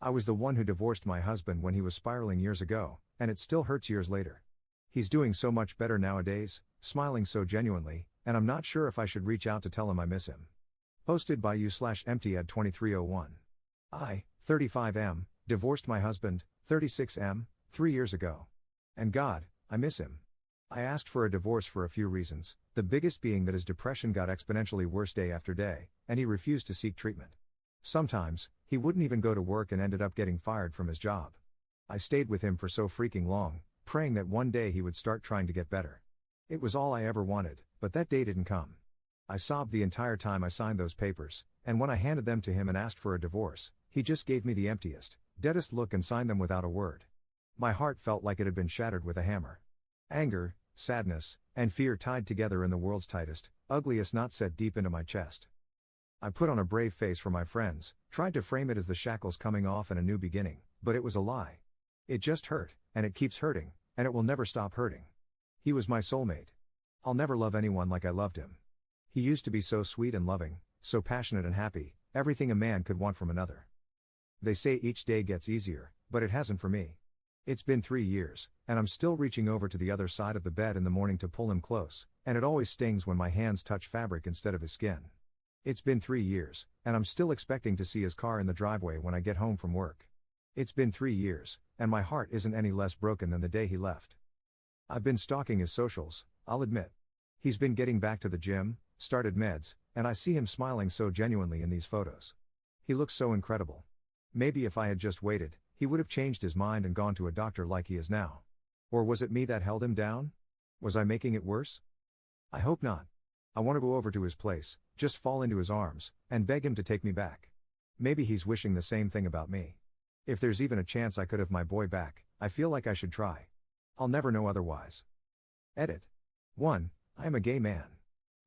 I was the one who divorced my husband when he was spiraling years ago, and it still hurts years later. He's doing so much better nowadays, smiling so genuinely, and I'm not sure if I should reach out to tell him I miss him. Posted by you/emptyad2301. I, 35M, divorced my husband, 36M, 3 years ago. And God, I miss him. I asked for a divorce for a few reasons, the biggest being that his depression got exponentially worse day after day, and he refused to seek treatment. Sometimes, he wouldn't even go to work and ended up getting fired from his job. I stayed with him for so freaking long, praying that one day he would start trying to get better. It was all I ever wanted, but that day didn't come. I sobbed the entire time I signed those papers, and when I handed them to him and asked for a divorce, he just gave me the emptiest, deadest look and signed them without a word. My heart felt like it had been shattered with a hammer. Anger, sadness, and fear tied together in the world's tightest, ugliest knot set deep into my chest. I put on a brave face for my friends, tried to frame it as the shackles coming off and a new beginning, but it was a lie. It just hurt, and it keeps hurting, and it will never stop hurting. He was my soulmate. I'll never love anyone like I loved him. He used to be so sweet and loving, so passionate and happy, everything a man could want from another. They say each day gets easier, but it hasn't for me. It's been 3 years, and I'm still reaching over to the other side of the bed in the morning to pull him close, and it always stings when my hands touch fabric instead of his skin. It's been 3 years, and I'm still expecting to see his car in the driveway when I get home from work. It's been 3 years, and my heart isn't any less broken than the day he left. I've been stalking his socials, I'll admit. He's been getting back to the gym, started meds, and I see him smiling so genuinely in these photos. He looks so incredible. Maybe if I had just waited, he would have changed his mind and gone to a doctor like he is now. Or was it me that held him down? Was I making it worse? I hope not. I want to go over to his place, just fall into his arms, and beg him to take me back. Maybe he's wishing the same thing about me. If there's even a chance I could have my boy back, I feel like I should try. I'll never know otherwise. Edit. 1. I am a gay man.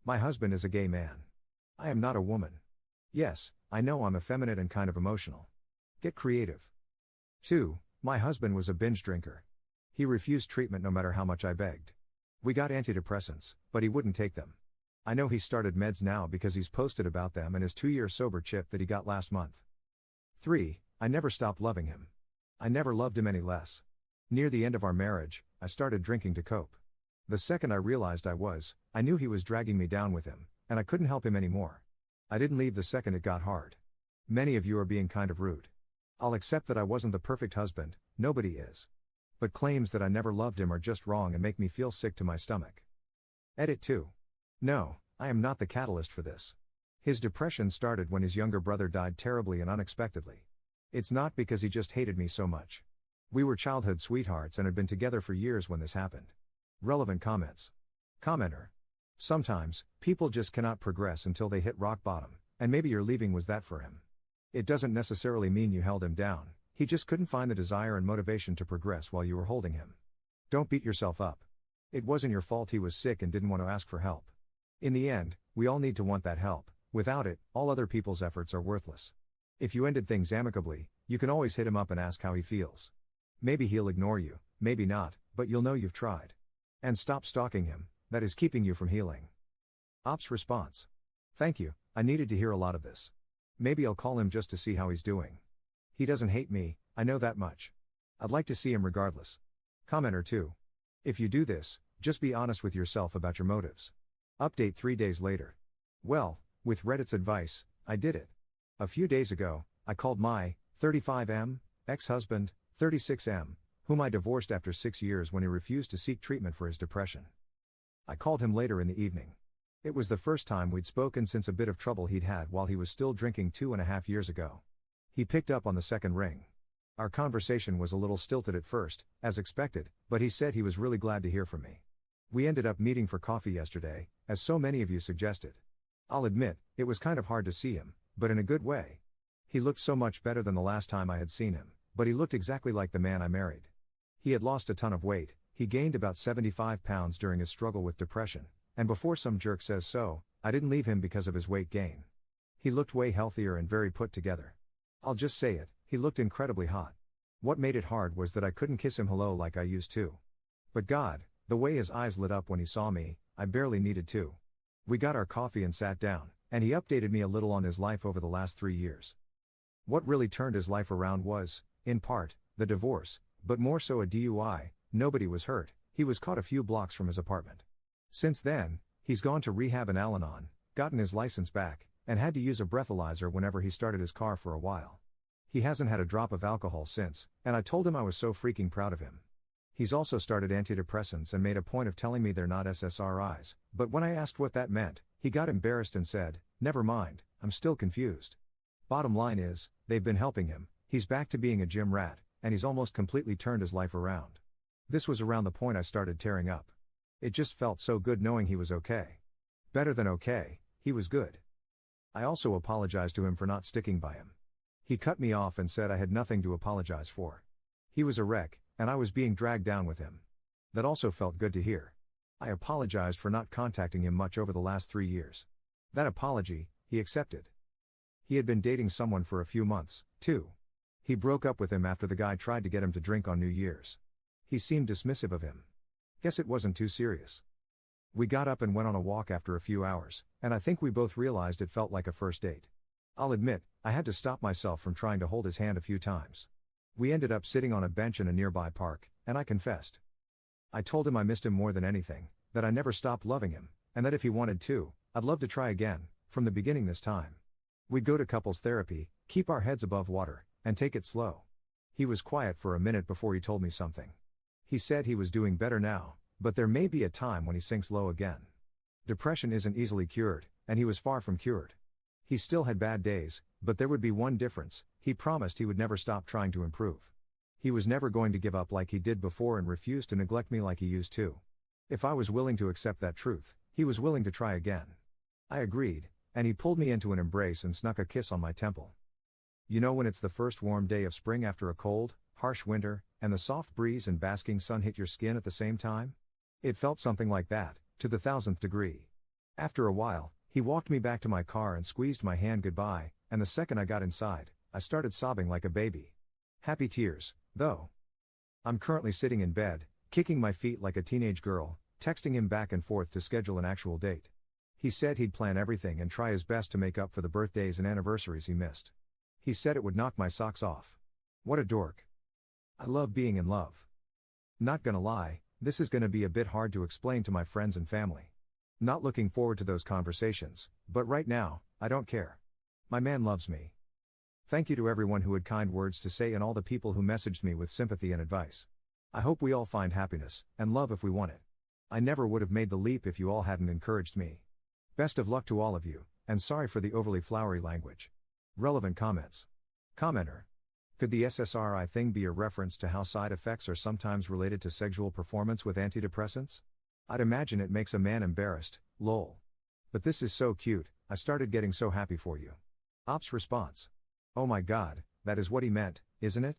My husband is a gay man. I am not a woman. Yes, I know I'm effeminate and kind of emotional. Get creative. 2. My husband was a binge drinker. He refused treatment no matter how much I begged. We got antidepressants, but he wouldn't take them. I know he started meds now because he's posted about them in his 2-year sober chip that he got last month. 3. I never stopped loving him. I never loved him any less. Near the end of our marriage, I started drinking to cope. The second I realized I knew he was dragging me down with him, and I couldn't help him anymore. I didn't leave the second it got hard. Many of you are being kind of rude. I'll accept that I wasn't the perfect husband, nobody is. But claims that I never loved him are just wrong and make me feel sick to my stomach. Edit 2. No, I am not the catalyst for this. His depression started when his younger brother died terribly and unexpectedly. It's not because he just hated me so much. We were childhood sweethearts and had been together for years when this happened. Relevant comments. Commenter. Sometimes, people just cannot progress until they hit rock bottom, and maybe your leaving was that for him. It doesn't necessarily mean you held him down, he just couldn't find the desire and motivation to progress while you were holding him. Don't beat yourself up. It wasn't your fault he was sick and didn't want to ask for help. In the end, we all need to want that help. Without it, all other people's efforts are worthless. If you ended things amicably, you can always hit him up and ask how he feels. Maybe he'll ignore you, maybe not, but you'll know you've tried. And stop stalking him, that is keeping you from healing. Ops response. Thank you, I needed to hear a lot of this. Maybe I'll call him just to see how he's doing. He doesn't hate me, I know that much. I'd like to see him regardless. Commenter 2. If you do this, just be honest with yourself about your motives. Update 3 days later. Well, with Reddit's advice, I did it. A few days ago, I called my 35M ex-husband, 36M, whom I divorced after 6 years when he refused to seek treatment for his depression. I called him later in the evening. It was the first time we'd spoken since a bit of trouble he'd had while he was still drinking 2.5 years ago. He picked up on the second ring. Our conversation was a little stilted at first, as expected, but he said he was really glad to hear from me. We ended up meeting for coffee yesterday, as so many of you suggested. I'll admit, it was kind of hard to see him, but in a good way. He looked so much better than the last time I had seen him, but he looked exactly like the man I married. He had lost a ton of weight, he gained about 75 pounds during his struggle with depression, and before some jerk says so, I didn't leave him because of his weight gain. He looked way healthier and very put together. I'll just say it, he looked incredibly hot. What made it hard was that I couldn't kiss him hello like I used to. But God, the way his eyes lit up when he saw me, I barely needed to. We got our coffee and sat down, and he updated me a little on his life over the last 3 years. What really turned his life around was, in part, the divorce, but more so a DUI. Nobody was hurt, he was caught a few blocks from his apartment. Since then, he's gone to rehab in Al-Anon, gotten his license back, and had to use a breathalyzer whenever he started his car for a while. He hasn't had a drop of alcohol since, and I told him I was so freaking proud of him. He's also started antidepressants and made a point of telling me they're not SSRIs, but when I asked what that meant, he got embarrassed and said, "Never mind, I'm still confused." Bottom line is, they've been helping him, he's back to being a gym rat, and he's almost completely turned his life around. This was around the point I started tearing up. It just felt so good knowing he was okay. Better than okay, he was good. I also apologized to him for not sticking by him. He cut me off and said I had nothing to apologize for. He was a wreck, and I was being dragged down with him. That also felt good to hear. I apologized for not contacting him much over the last 3 years. That apology, he accepted. He had been dating someone for a few months, too. He broke up with him after the guy tried to get him to drink on New Year's. He seemed dismissive of him. Guess it wasn't too serious. We got up and went on a walk after a few hours, and I think we both realized it felt like a first date. I'll admit, I had to stop myself from trying to hold his hand a few times. We ended up sitting on a bench in a nearby park, and I confessed. I told him I missed him more than anything, that I never stopped loving him, and that if he wanted to, I'd love to try again, from the beginning this time. We'd go to couples therapy, keep our heads above water, and take it slow. He was quiet for a minute before he told me something. He said he was doing better now, but there may be a time when he sinks low again. Depression isn't easily cured, and he was far from cured. He still had bad days, but there would be one difference: he promised he would never stop trying to improve. He was never going to give up like he did before and refuse to neglect me like he used to. If I was willing to accept that truth, he was willing to try again. I agreed, and he pulled me into an embrace and snuck a kiss on my temple. You know when it's the first warm day of spring after a cold, harsh winter, and the soft breeze and basking sun hit your skin at the same time? It felt something like that, to the 1000th degree. After a while, he walked me back to my car and squeezed my hand goodbye, and the second I got inside, I started sobbing like a baby. Happy tears, though. I'm currently sitting in bed, kicking my feet like a teenage girl, texting him back and forth to schedule an actual date. He said he'd plan everything and try his best to make up for the birthdays and anniversaries he missed. He said it would knock my socks off. What a dork. I love being in love. Not gonna lie, this is gonna be a bit hard to explain to my friends and family. Not looking forward to those conversations, but right now, I don't care. My man loves me. Thank you to everyone who had kind words to say and all the people who messaged me with sympathy and advice. I hope we all find happiness and love if we want it. I never would have made the leap if you all hadn't encouraged me. Best of luck to all of you, and sorry for the overly flowery language. Relevant comments. Commenter. Could the SSRI thing be a reference to how side effects are sometimes related to sexual performance with antidepressants? I'd imagine it makes a man embarrassed, lol. But this is so cute, I started getting so happy for you. Ops response. Oh my god, that is what he meant, isn't it?